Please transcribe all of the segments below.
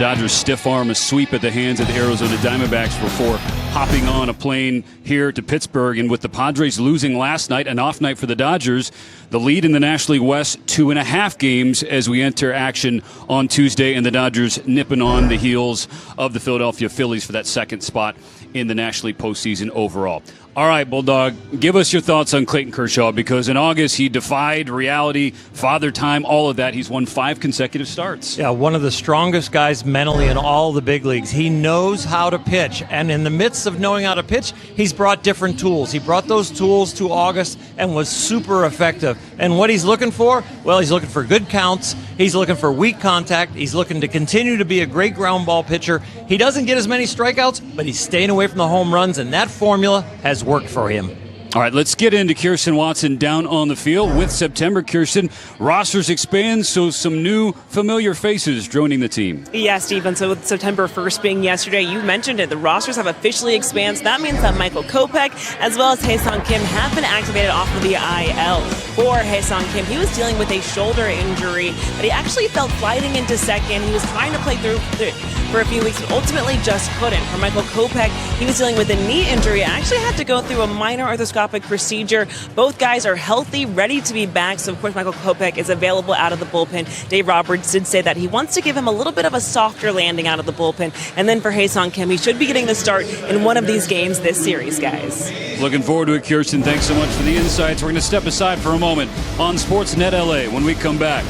Dodgers stiff arm a sweep at the hands of the Arizona Diamondbacks before hopping on a plane here to Pittsburgh. And with the Padres losing last night, an off night for the Dodgers, the lead in the National League West, 2.5 games as we enter action on Tuesday, and the Dodgers nipping on the heels of the Philadelphia Phillies for that second spot in the National League postseason overall. All right, Bulldog, give us your thoughts on Clayton Kershaw, because in August he defied reality, father time, all of that. He's won 5 consecutive starts. Yeah, one of the strongest guys mentally in all the big leagues. He knows how to pitch, and in the midst of knowing how to pitch, he's brought different tools. He brought those tools to August and was super effective. And what he's looking for? Well, he's looking for good counts. He's looking for weak contact. He's looking to continue to be a great ground ball pitcher. He doesn't get as many strikeouts, but he's staying away from the home runs, and that formula has worked for him. All right, let's get into Kirsten Watson down on the field. With September, Kirsten, rosters expand, so some new familiar faces joining the team. Yeah, Stephen, so with September 1st being yesterday, you mentioned it, the rosters have officially expanded. So that means that Michael Kopech as well as Hae-Sung Kim have been activated off of the IL. For Hae-Sung Kim, he was dealing with a shoulder injury, but he actually felt sliding into second. He was trying to play through for a few weeks, but ultimately just couldn't. For Michael Kopech, he was dealing with a knee injury. Actually had to go through a minor arthroscopic procedure. Both guys are healthy, ready to be back. So, of course, Michael Kopech is available out of the bullpen. Dave Roberts did say that he wants to give him a little bit of a softer landing out of the bullpen. And then for Hae-Sung Kim, he should be getting the start in one of these games this series, guys. Looking forward to it, Kirsten. Thanks so much for the insights. We're going to step aside for a moment on Sportsnet LA. When we come back,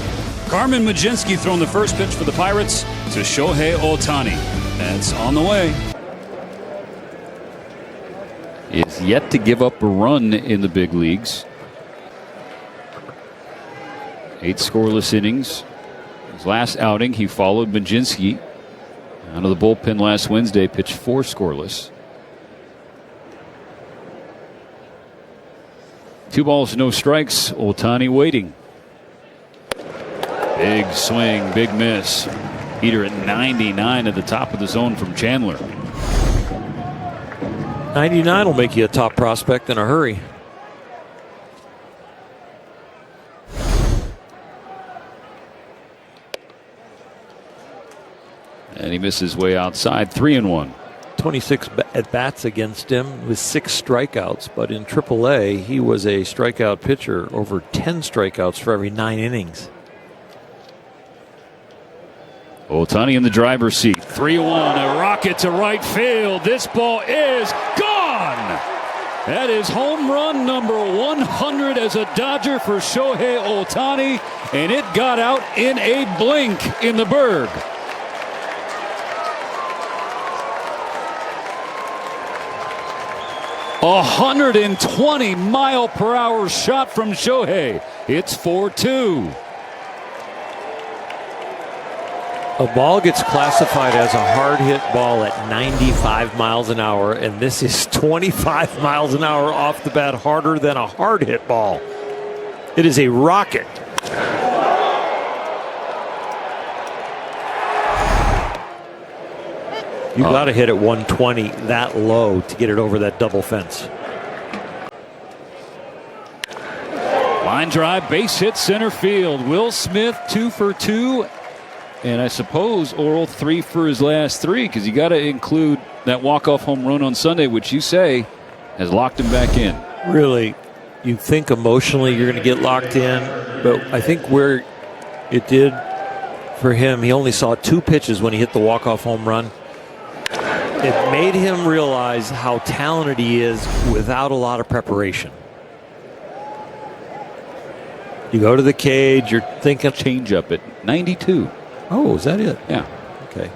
Carmen Mlodzinski throwing the first pitch for the Pirates to Shohei Ohtani. That's on the way. Is yet to give up a run in the big leagues. 8 scoreless innings. His last outing, he followed Mlodzinski out of the bullpen last Wednesday, pitched 4 scoreless. 2 balls, no strikes. Ohtani waiting. Big swing, big miss. Heater at 99 at the top of the zone from Chandler. 99 will make you a top prospect in a hurry. And he misses way outside, 3-1. 26 at-bats against him with 6 strikeouts, but in AAA, he was a strikeout pitcher, over 10 strikeouts for every 9 innings. Ohtani in the driver's seat. 3-1, a rocket to right field. This ball is gone. That is home run number 100 as a Dodger for Shohei Ohtani, and it got out in a blink in the Berg. A 120-mile-per-hour shot from Shohei. It's 4-2. A ball gets classified as a hard hit ball at 95 miles an hour, and this is 25 miles an hour off the bat, harder than a hard hit ball. It is a rocket. You got to hit it 120 that low to get it over that double fence. Line drive, base hit center field. Will Smith 2 for 2. And I suppose Oral 3 for his last 3, because you got to include that walk-off home run on Sunday, which you say has locked him back in. Really, you think emotionally you're going to get locked in, but I think where it did for him, he only saw 2 pitches when he hit the walk-off home run. It made him realize how talented he is without a lot of preparation. You go to the cage, you're thinking... Change up at 92. Oh, is that it? Yeah. Okay.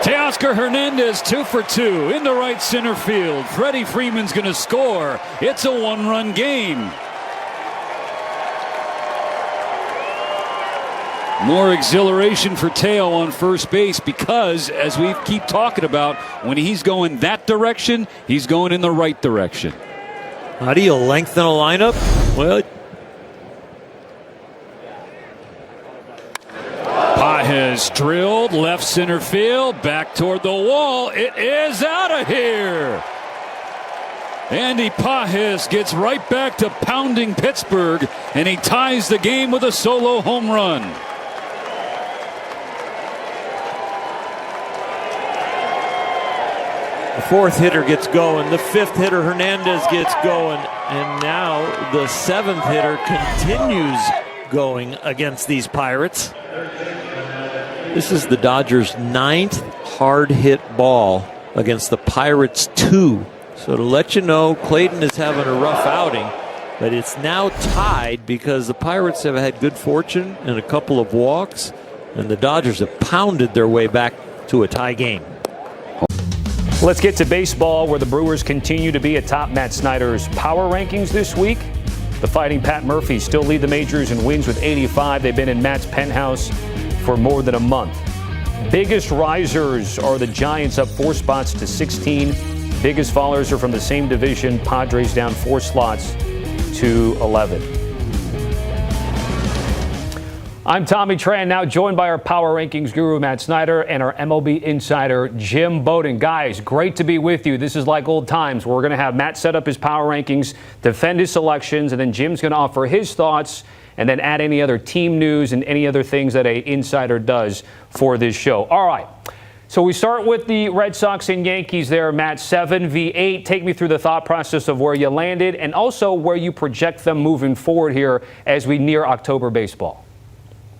Teoscar Hernandez 2 for 2 into right center field. Freddie Freeman's going to score. It's a 1-run game. More exhilaration for Teo on first base, because, as we keep talking about, when he's going that direction, he's going in the right direction. How do you lengthen a lineup? Well, Pages drilled left center field, back toward the wall. It is out of here. Andy Pages gets right back to pounding Pittsburgh, and he ties the game with a solo home run. The fourth hitter gets going. The fifth hitter, Hernandez, gets going. And now the seventh hitter continues going against these Pirates. This is the Dodgers' 9th hard-hit ball against the Pirates' 2. So to let you know, Clayton is having a rough outing, but it's now tied because the Pirates have had good fortune and a couple of walks, and the Dodgers have pounded their way back to a tie game. Let's get to baseball, where the Brewers continue to be atop Matt Snyder's power rankings this week. The Fighting Pat Murphys still lead the majors in wins with 85. They've been in Matt's penthouse for more than a month. Biggest risers are the Giants, up 4 spots to 16. Biggest fallers are from the same division. Padres down 4 slots to 11. I'm Tommy Tran, now joined by our power rankings guru Matt Snyder and our MLB insider Jim Bowden. Guys, great to be with you. This is like old times. We're going to have Matt set up his power rankings, defend his selections, and then Jim's going to offer his thoughts and then add any other team news and any other things that an insider does for this show. All right. So we start with the Red Sox and Yankees there, Matt, 7v8. Take me through the thought process of where you landed and also where you project them moving forward here as we near October baseball.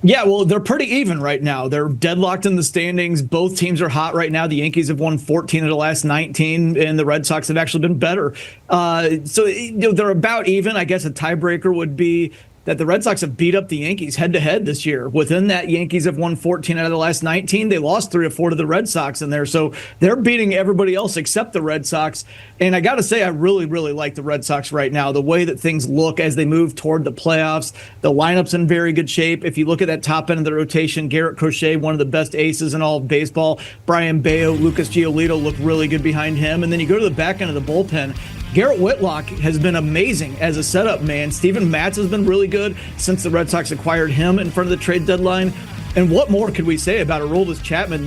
Yeah, well, they're pretty even right now. They're deadlocked in the standings. Both teams are hot right now. The Yankees have won 14 of the last 19, and the Red Sox have actually been better. So they're about even. I guess a tiebreaker would be that the Red Sox have beat up the Yankees head-to-head this year. Within that, Yankees have won 14 out of the last 19. They lost 3 or 4 to the Red Sox in there. So they're beating everybody else except the Red Sox. And I got to say, I really, really like the Red Sox right now. The way that things look as they move toward the playoffs, the lineup's in very good shape. If you look at that top end of the rotation, Garrett Crochet, one of the best aces in all of baseball. Brian Bayo, Lucas Giolito look really good behind him. And then you go to the back end of the bullpen. Garrett Whitlock has been amazing as a setup man. Steven Matz has been really good since the Red Sox acquired him in front of the trade deadline. And what more could we say about Aroldis Chapman?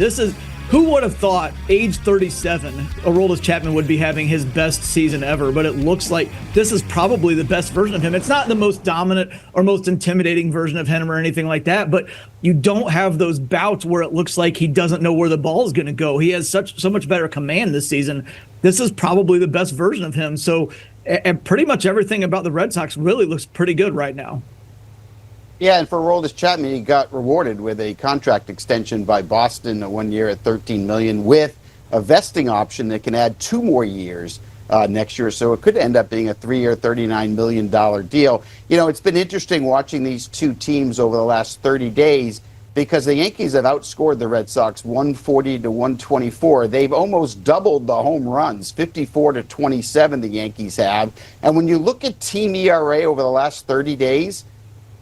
Who would have thought, age 37, Aroldis Chapman would be having his best season ever? But it looks like this is probably the best version of him. It's not the most dominant or most intimidating version of him or anything like that, but you don't have those bouts where it looks like he doesn't know where the ball is going to go. He has so much better command this season. This is probably the best version of him. So and pretty much everything about the Red Sox really looks pretty good right now. Yeah, and for Aroldis Chapman, he got rewarded with a contract extension by Boston, 1 year at $13 million, with a vesting option that can add 2 more years next year. So it could end up being a 3-year, $39 million deal. You know, it's been interesting watching these two teams over the last 30 days because the Yankees have outscored the Red Sox 140 to 124. They've almost doubled the home runs, 54 to 27 the Yankees have. And when you look at team ERA over the last 30 days,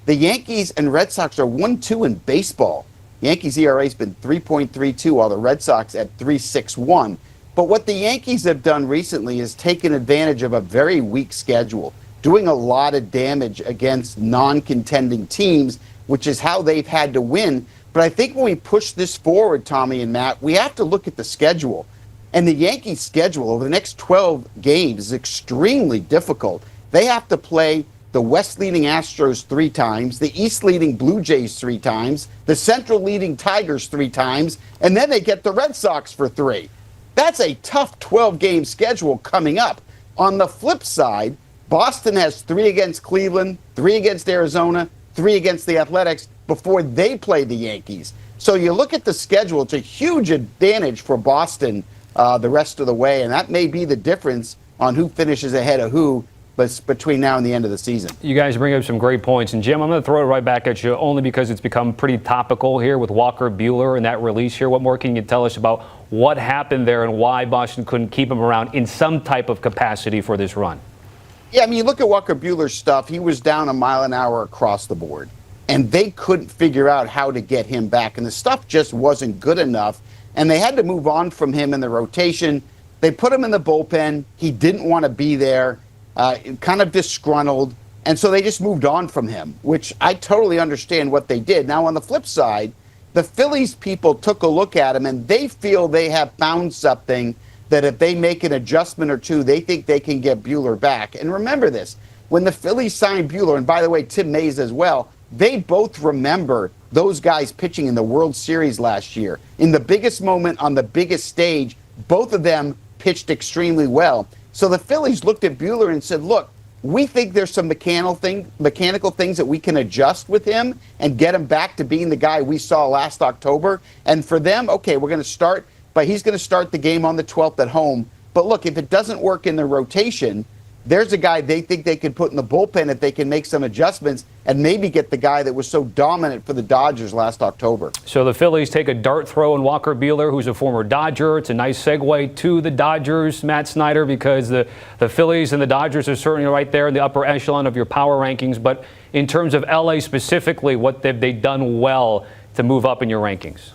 the Yankees and Red Sox are 1-2 in baseball. Yankees ERA has been 3.32, while the Red Sox at 3.61. But what the Yankees have done recently is taken advantage of a very weak schedule, doing a lot of damage against non-contending teams, which is how they've had to win. But I think when we push this forward, Tommy and Matt, we have to look at the schedule. And the Yankees' schedule over the next 12 games is extremely difficult. They have to play the West leading Astros 3 times, the East leading Blue Jays 3 times, the Central leading Tigers 3 times, and then they get the Red Sox for 3. That's a tough 12-game schedule coming up. On the flip side, Boston has 3 against Cleveland, 3 against Arizona, 3 against the Athletics before they play the Yankees. So you look at the schedule, it's a huge advantage for Boston the rest of the way, and that may be the difference on who finishes ahead of who between now and the end of the season. You guys bring up some great points. And, Jim, I'm going to throw it right back at you only because it's become pretty topical here with Walker Buehler and that release here. What more can you tell us about what happened there and why Boston couldn't keep him around in some type of capacity for this run? Yeah, I mean, you look at Walker Buehler's stuff. He was down a mile an hour across the board, and they couldn't figure out how to get him back. And the stuff just wasn't good enough, and they had to move on from him in the rotation. They put him in the bullpen. He didn't want to be there. Kind of disgruntled, and so they just moved on from him, which I totally understand what they did. Now, on the flip side, the Phillies people took a look at him, and they feel they have found something that if they make an adjustment or two, they think they can get Buehler back. And remember this, when the Phillies signed Buehler, and by the way, Tim Mays as well, they both remember those guys pitching in the World Series last year. In the biggest moment on the biggest stage, both of them pitched extremely well. So the Phillies looked at Buehler and said, look, we think there's some mechanical things that we can adjust with him and get him back to being the guy we saw last October. And for them, okay, we're going to start, but he's going to start the game on the 12th at home. But look, if it doesn't work in the rotation, there's a guy they think they can put in the bullpen if they can make some adjustments and maybe get the guy that was so dominant for the Dodgers last October. So the Phillies take a dart throw in Walker Buehler, who's a former Dodger. It's a nice segue to the Dodgers, Matt Snyder, because the Phillies and the Dodgers are certainly right there in the upper echelon of your power rankings. But in terms of LA specifically, what have they done well to move up in your rankings?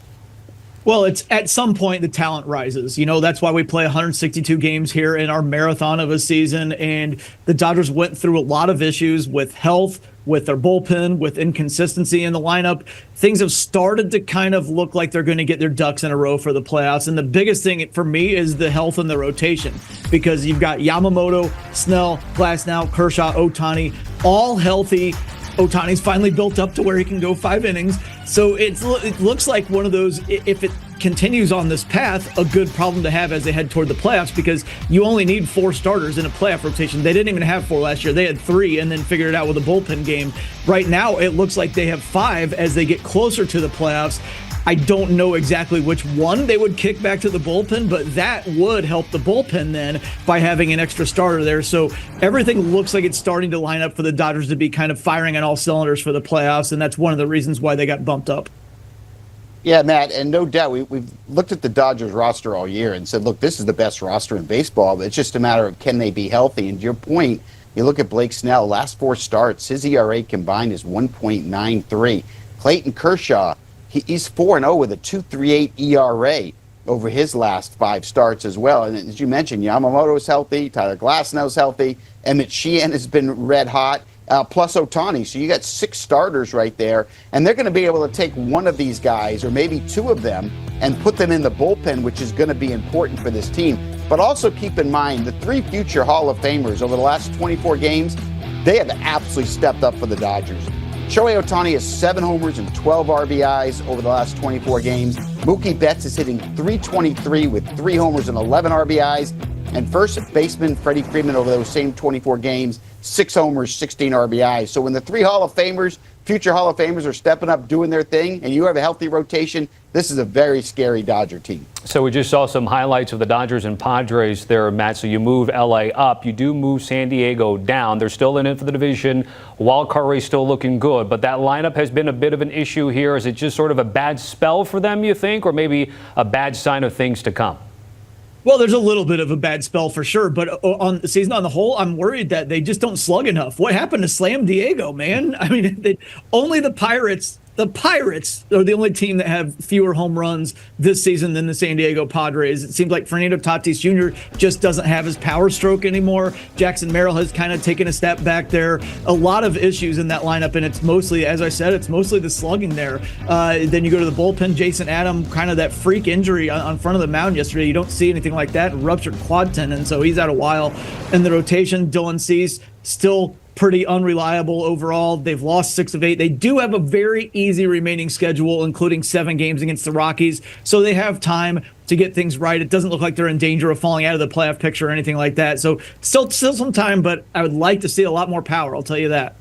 Well, it's at some point the talent rises. You know, that's why we play 162 games here in our marathon of a season. And the Dodgers went through a lot of issues with health, with their bullpen, with inconsistency in the lineup. Things have started to kind of look like they're going to get their ducks in a row for the playoffs. And the biggest thing for me is the health in the rotation, because you've got Yamamoto, Snell, Glasnow, Kershaw, Ohtani, all healthy. Ohtani's finally built up to where he can go 5 innings. So it looks like one of those, if it continues on this path, a good problem to have as they head toward the playoffs, because you only need 4 starters in a playoff rotation. They didn't even have 4 last year. They had 3 and then figured it out with a bullpen game. Right now, it looks like they have 5 as they get closer to the playoffs. I don't know exactly which one they would kick back to the bullpen, but that would help the bullpen then by having an extra starter there. So everything looks like it's starting to line up for the Dodgers to be kind of firing on all cylinders for the playoffs, and that's one of the reasons why they got bumped up. Yeah, Matt, and no doubt we've looked at the Dodgers roster all year and said, look, this is the best roster in baseball. It's just a matter of can they be healthy. And to your point, you look at Blake Snell, last 4 starts, his ERA combined is 1.93. Clayton Kershaw, he's 4-0 with a 2.38 ERA over his last 5 starts as well. And as you mentioned, Yamamoto's healthy, Tyler Glasnow's healthy, Emmett Sheehan has been red hot, plus Ohtani. So you got 6 starters right there, and they're going to be able to take one of these guys, or maybe 2 of them, and put them in the bullpen, which is going to be important for this team. But also keep in mind the 3 future Hall of Famers over the last 24 games, they have absolutely stepped up for the Dodgers. Shohei Ohtani has 7 homers and 12 RBIs over the last 24 games. Mookie Betts is hitting .323 with 3 homers and 11 RBIs. And first baseman Freddie Freeman over those same 24 games, 6 homers, 16 RBIs. So when the 3 Hall of Famers, future Hall of Famers, are stepping up, doing their thing, and you have a healthy rotation, this is a very scary Dodger team. So we just saw some highlights of the Dodgers and Padres there, Matt. So you move LA up. You do move San Diego down. They're still in it for the division. Wild card race still looking good. But that lineup has been a bit of an issue here. Is it just sort of a bad spell for them, you think, or maybe a bad sign of things to come? Well, there's a little bit of a bad spell for sure, but on the season on the whole, I'm worried that they just don't slug enough. What happened to Slam Diego, man? I mean, only the Pirates are the only team that have fewer home runs this season than the San Diego Padres. It seems like Fernando Tatis Jr. just doesn't have his power stroke anymore. Jackson Merrill has kind of taken a step back there. A lot of issues in that lineup, and it's mostly, as I said, it's mostly the slugging there. Then you go to the bullpen, Jason Adam, kind of that freak injury on front of the mound yesterday. You don't see anything like that. Ruptured quad tendon, so he's out a while. In the rotation, Dylan Cease still pretty unreliable overall. They've lost 6 of 8. They do have a very easy remaining schedule, including 7 games against the Rockies. So they have time to get things right. It doesn't look like they're in danger of falling out of the playoff picture or anything like that. So still some time, but I would like to see a lot more power. I'll tell you that.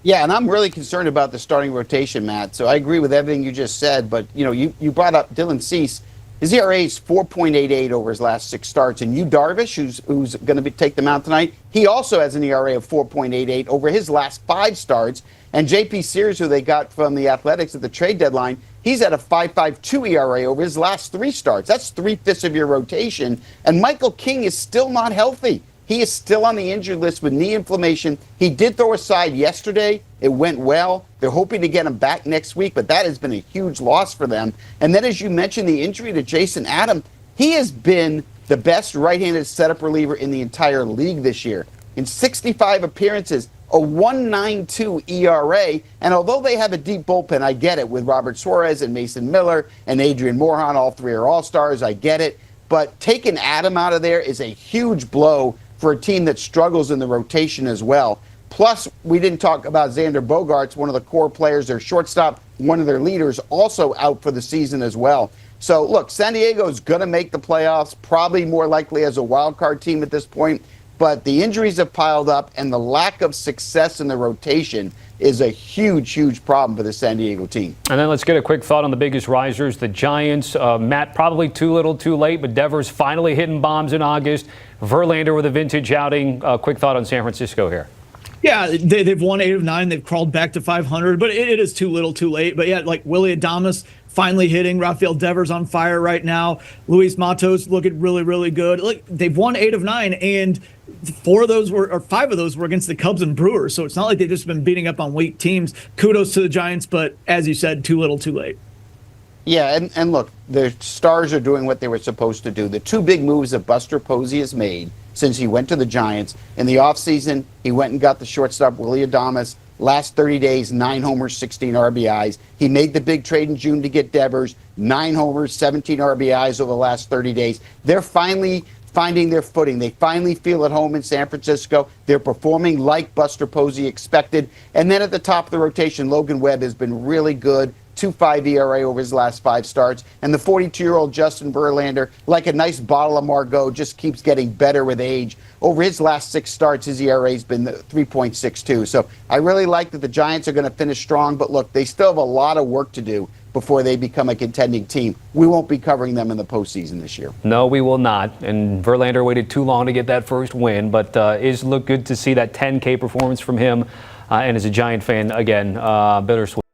Yeah, and I'm really concerned about the starting rotation, Matt. So I agree with everything you just said, but you brought up Dylan Cease. His ERA is 4.88 over his last 6 starts. And Yu Darvish, who's going to take them out tonight, he also has an ERA of 4.88 over his last 5 starts. And J.P. Sears, who they got from the Athletics at the trade deadline, he's at a 5.52 ERA over his last 3 starts. That's 3/5 of your rotation. And Michael King is still not healthy. He is still on the injured list with knee inflammation. He did throw a side yesterday. It went well. They're hoping to get him back next week, but that has been a huge loss for them. And then, as you mentioned, the injury to Jason Adam, he has been the best right-handed setup reliever in the entire league this year. In 65 appearances, a 1.92 ERA. And although they have a deep bullpen, I get it, with Robert Suarez and Mason Miller and Adrian Morejon, all 3 are all-stars, I get it. But taking Adam out of there is a huge blow for a team that struggles in the rotation as well. Plus, we didn't talk about Xander Bogaerts, one of the core players, their shortstop, one of their leaders, also out for the season as well. So, look, San Diego is going to make the playoffs, probably more likely as a wild card team at this point. But the injuries have piled up, and the lack of success in the rotation is a huge, huge problem for the San Diego team. And then let's get a quick thought on the biggest risers, the Giants. Matt, probably too little, too late, but Devers finally hitting bombs in August. Verlander with a vintage outing. Quick thought on San Francisco here. Yeah, they've won 8 of 9. They've crawled back to 500, but it is too little, too late. But yeah, like Willie Adames finally hitting. Rafael Devers on fire right now. Luis Matos looking really, really good. Look, they've won 8 of 9, and 5 of those were against the Cubs and Brewers. So it's not like they've just been beating up on weak teams. Kudos to the Giants, but as you said, too little, too late. Yeah, and look, the Stars are doing what they were supposed to do. The 2 big moves that Buster Posey has made since he went to the Giants. In the offseason, he went and got the shortstop, Willie Adames. Last 30 days, 9 homers, 16 RBIs. He made the big trade in June to get Devers, 9 homers, 17 RBIs over the last 30 days. They're finally finding their footing. They finally feel at home in San Francisco. They're performing like Buster Posey expected. And then at the top of the rotation, Logan Webb has been really good. 2.5 ERA over his last 5 starts. And the 42-year-old Justin Verlander, like a nice bottle of Margaux, just keeps getting better with age. Over his last 6 starts, his ERA has been 3.62. So I really like that the Giants are going to finish strong. But look, they still have a lot of work to do before they become a contending team. We won't be covering them in the postseason this year. No, we will not. And Verlander waited too long to get that first win. But it looked good to see that 10K performance from him. And as a Giant fan, again, bittersweet.